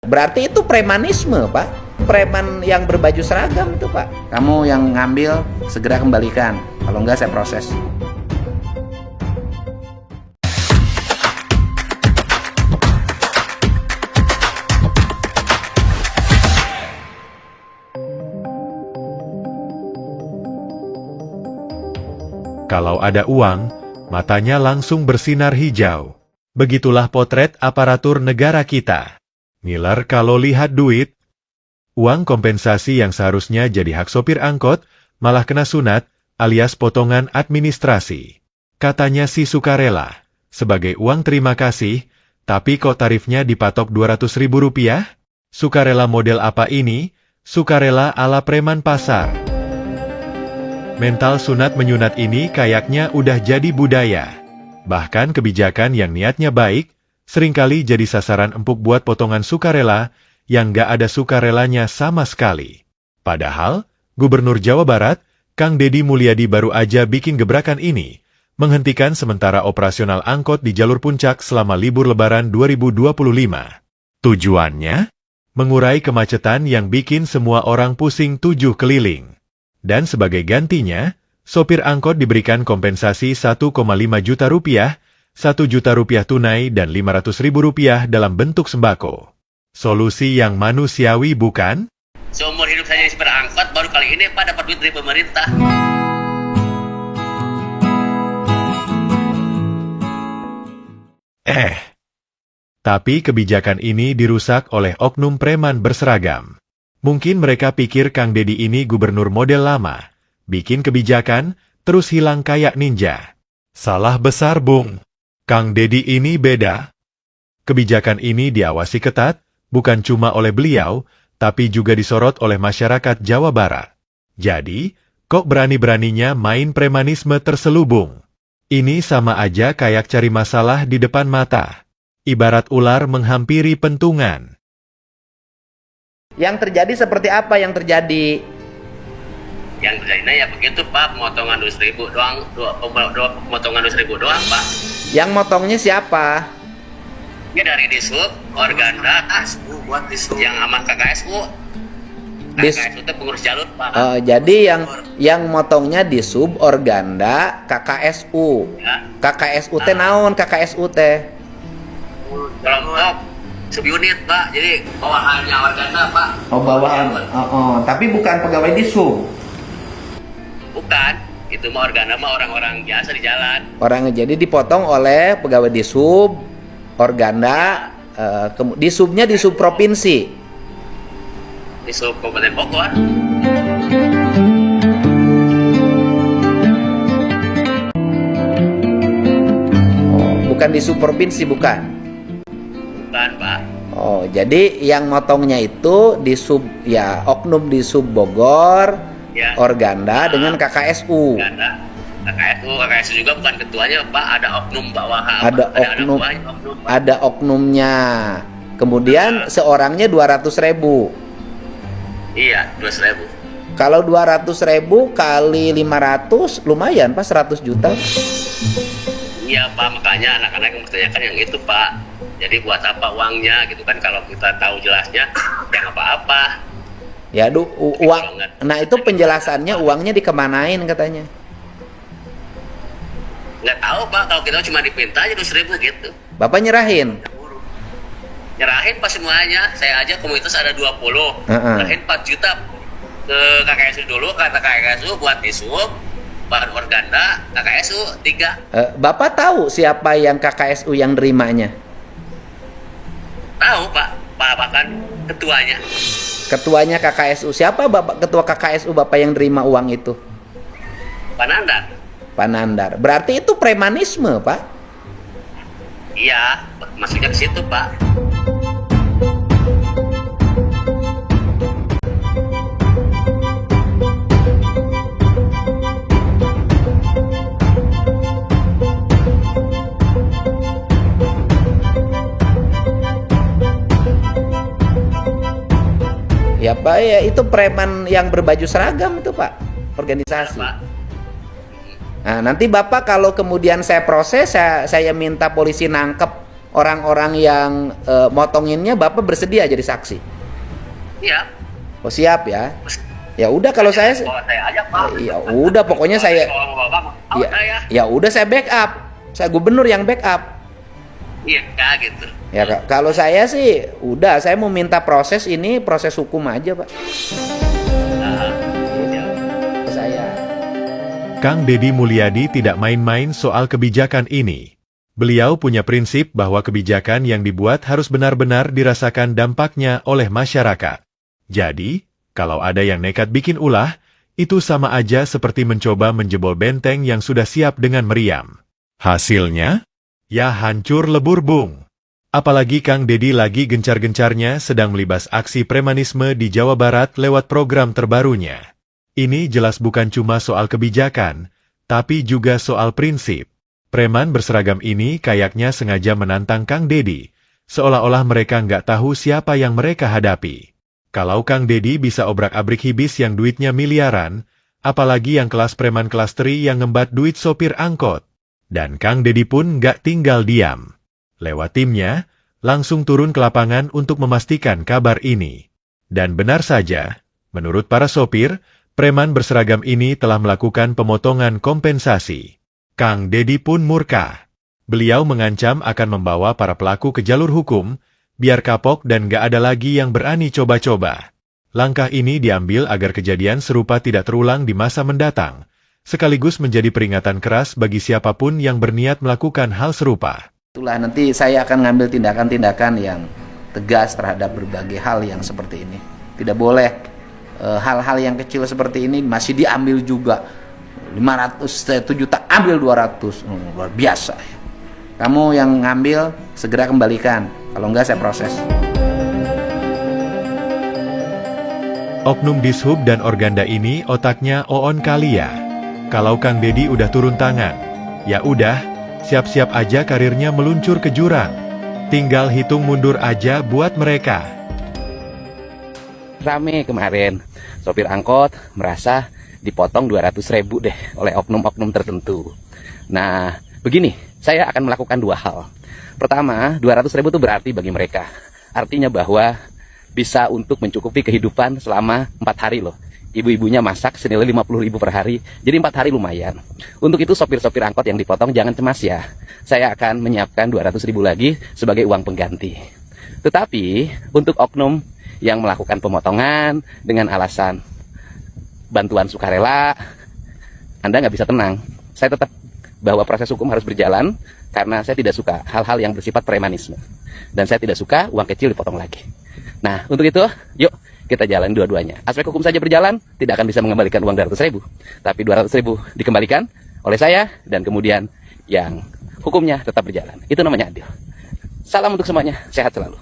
Berarti itu premanisme, Pak. Preman yang berbaju seragam itu, Pak. Kamu yang ngambil segera kembalikan. Kalau enggak saya proses. Kalau ada uang, matanya langsung bersinar hijau. Begitulah potret aparatur negara kita. Ngiler kalau lihat duit. Uang kompensasi yang seharusnya jadi hak sopir angkot, malah kena sunat, alias potongan administrasi. Katanya si sukarela, sebagai uang terima kasih, tapi kok tarifnya dipatok Rp200.000? Sukarela model apa ini? Sukarela ala preman pasar. Mental sunat menyunat ini kayaknya udah jadi budaya. Bahkan kebijakan yang niatnya baik, seringkali jadi sasaran empuk buat potongan sukarela yang gak ada sukarelanya sama sekali. Padahal, Gubernur Jawa Barat, Kang Deddy Mulyadi baru aja bikin gebrakan ini, menghentikan sementara operasional angkot di jalur puncak selama libur lebaran 2025. Tujuannya? Mengurai kemacetan yang bikin semua orang pusing 7 keliling. Dan sebagai gantinya, sopir angkot diberikan kompensasi Rp1,5 juta, Rp1 juta tunai dan Rp500.000 dalam bentuk sembako. Solusi yang manusiawi bukan? Seumur hidup saya jadi supir angkot, baru kali ini Pak dapat duit dari pemerintah. Tapi kebijakan ini dirusak oleh oknum preman berseragam. Mungkin mereka pikir Kang Deddy ini gubernur model lama. Bikin kebijakan, terus hilang kayak ninja. Salah besar, Bung. Kang Deddy ini beda. Kebijakan ini diawasi ketat, bukan cuma oleh beliau, tapi juga disorot oleh masyarakat Jawa Barat. Jadi, kok berani-beraninya main premanisme terselubung? Ini sama aja kayak cari masalah di depan mata. Ibarat ular menghampiri pentungan. Yang terjadi seperti apa yang terjadi? Yang terjadinya ya begitu Pak, pemotongan Rp200.000 doang, pemotongan Rp200.000 doang Pak. Yang motongnya siapa? Ini dari Disub, Organda, buat Disub. Yang sama KKSU. KKSU itu pengurus jalur Pak. Jadi yang motongnya di sub Organda KKSU. Ya. KKSU teh naon KKSU teh? Kelompok subunit Pak, jadi bawahannya Organda Pak. Oh bawahan. Tapi bukan pegawai di sub. Bukan, itu mah Organda mah orang-orang biasa di jalan. Orangnya jadi dipotong oleh pegawai di sub Organda, di subnya di sub provinsi. Di sub Kabupaten Bogor. Oh, bukan di sub provinsi, bukan? Bukan Pak. Oh, jadi yang motongnya itu di sub, ya oknum di sub Bogor, Ya. Organda dengan KKSU. KKSU juga bukan ketuanya Pak, ada oknum bawahan. Ada oknumnya. Kemudian seorangnya 200.000. Iya, 200.000. Kalau 200.000 kali 500 lumayan Pak, 100 juta. Iya Pak, makanya anak-anak yang bertanyakan yang itu Pak. Jadi buat apa uangnya gitu kan, kalau kita tahu jelasnya ya apa-apa. Ya uang. Nah itu penjelasannya uangnya dikemanain katanya. Nggak tahu Pak, kalau kita cuma dipinta aja 200.000 gitu. Bapak nyerahin. Nyerahin Pak semuanya. Saya aja komunitas ada 20. Nyerahin 4 juta ke KKSU dulu, kata KKSU buat disub, buat Organda, KKSU 3. Bapak tahu siapa yang KKSU yang nerimanya? Tahu Pak, kan ketuanya. Ketuanya KKSU. Siapa Bapak ketua KKSU Bapak yang nerima uang itu? Pak Nandar. Pak Nandar. Berarti itu premanisme, Pak? Iya, masuknya ke situ Pak. Ya Pak, ya itu preman yang berbaju seragam itu Pak, organisasi. Pak. Nah nanti Bapak kalau kemudian saya proses, saya minta polisi nangkep orang-orang yang motonginnya Bapak bersedia jadi saksi? Iya. Oh siap ya. Ya udah kalau saya aja, Pak. ya udah pokoknya saya ya udah saya backup. Saya gubernur yang backup. Iya, gitu. Ya kalau saya sih udah saya mau minta proses ini proses hukum aja, Pak. Saya. Kang Deddy Mulyadi tidak main-main soal kebijakan ini. Beliau punya prinsip bahwa kebijakan yang dibuat harus benar-benar dirasakan dampaknya oleh masyarakat. Jadi, kalau ada yang nekat bikin ulah, itu sama aja seperti mencoba menjebol benteng yang sudah siap dengan meriam. Hasilnya? Ya hancur lebur bung. Apalagi Kang Deddy lagi gencar-gencarnya sedang melibas aksi premanisme di Jawa Barat lewat program terbarunya. Ini jelas bukan cuma soal kebijakan, tapi juga soal prinsip. Preman berseragam ini kayaknya sengaja menantang Kang Deddy, seolah-olah mereka nggak tahu siapa yang mereka hadapi. Kalau Kang Deddy bisa obrak-abrik hibis yang duitnya miliaran, apalagi yang kelas preman kelas teri yang ngembat duit sopir angkot. Dan Kang Deddy pun nggak tinggal diam. Lewat timnya, langsung turun ke lapangan untuk memastikan kabar ini. Dan benar saja, menurut para sopir, preman berseragam ini telah melakukan pemotongan kompensasi. Kang Deddy pun murka. Beliau mengancam akan membawa para pelaku ke jalur hukum, biar kapok dan gak ada lagi yang berani coba-coba. Langkah ini diambil agar kejadian serupa tidak terulang di masa mendatang, sekaligus menjadi peringatan keras bagi siapapun yang berniat melakukan hal serupa. Itulah nanti saya akan ngambil tindakan-tindakan yang tegas terhadap berbagai hal yang seperti ini. Tidak boleh hal-hal yang kecil seperti ini masih diambil juga. 500, 1 juta ambil 200. Luar biasa. Kamu yang ngambil segera kembalikan. Kalau enggak saya proses. Oknum Dishub dan Organda ini otaknya oon kali ya. Kalau Kang Deddy udah turun tangan, ya udah, siap-siap aja karirnya meluncur ke jurang. Tinggal hitung mundur aja buat mereka. Rame kemarin, sopir angkot merasa dipotong 200.000 deh oleh oknum-oknum tertentu. Nah, begini, saya akan melakukan 2 hal. Pertama, 200.000 itu berarti bagi mereka. Artinya bahwa bisa untuk mencukupi kehidupan selama 4 hari loh. Ibu-ibunya masak senilai 50.000 per hari, jadi 4 hari lumayan. Untuk itu sopir-sopir angkot yang dipotong jangan cemas ya. Saya akan menyiapkan 200.000 lagi sebagai uang pengganti. Tetapi untuk oknum yang melakukan pemotongan dengan alasan bantuan sukarela, Anda nggak bisa tenang. Saya tetap bahwa proses hukum harus berjalan karena saya tidak suka hal-hal yang bersifat premanisme. Dan saya tidak suka uang kecil dipotong lagi. Nah, untuk itu, yuk kita jalan dua-duanya. Aspek hukum saja berjalan, tidak akan bisa mengembalikan uang 200.000. Tapi 200.000 dikembalikan oleh saya, dan kemudian yang hukumnya tetap berjalan. Itu namanya adil. Salam untuk semuanya, sehat selalu.